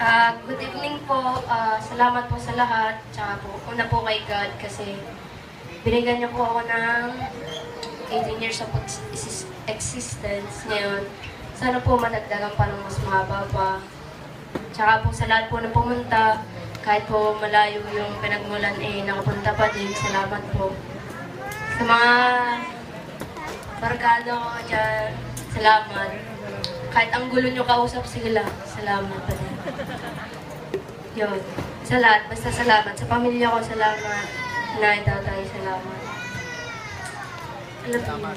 Good evening po. Salamat po sa lahat. Tsaka po, una po kay God kasi binigyan niyo po ako ng 18 years of existence ngayon. Sana po madagdagan pa ng mas mahaba pa. Tsaka po sa lahat po na pumunta, kahit po malayo yung pinagmulan, nakapunta pa din. Salamat po. Sa mga barkada ko dyan, salamat. Kahit ang gulo nyo kausap sila, salamat pa din. Yun. Sa lahat, basta salamat. Sa pamilya ko, salamat. Nanay, tatay, salamat. Alam mo.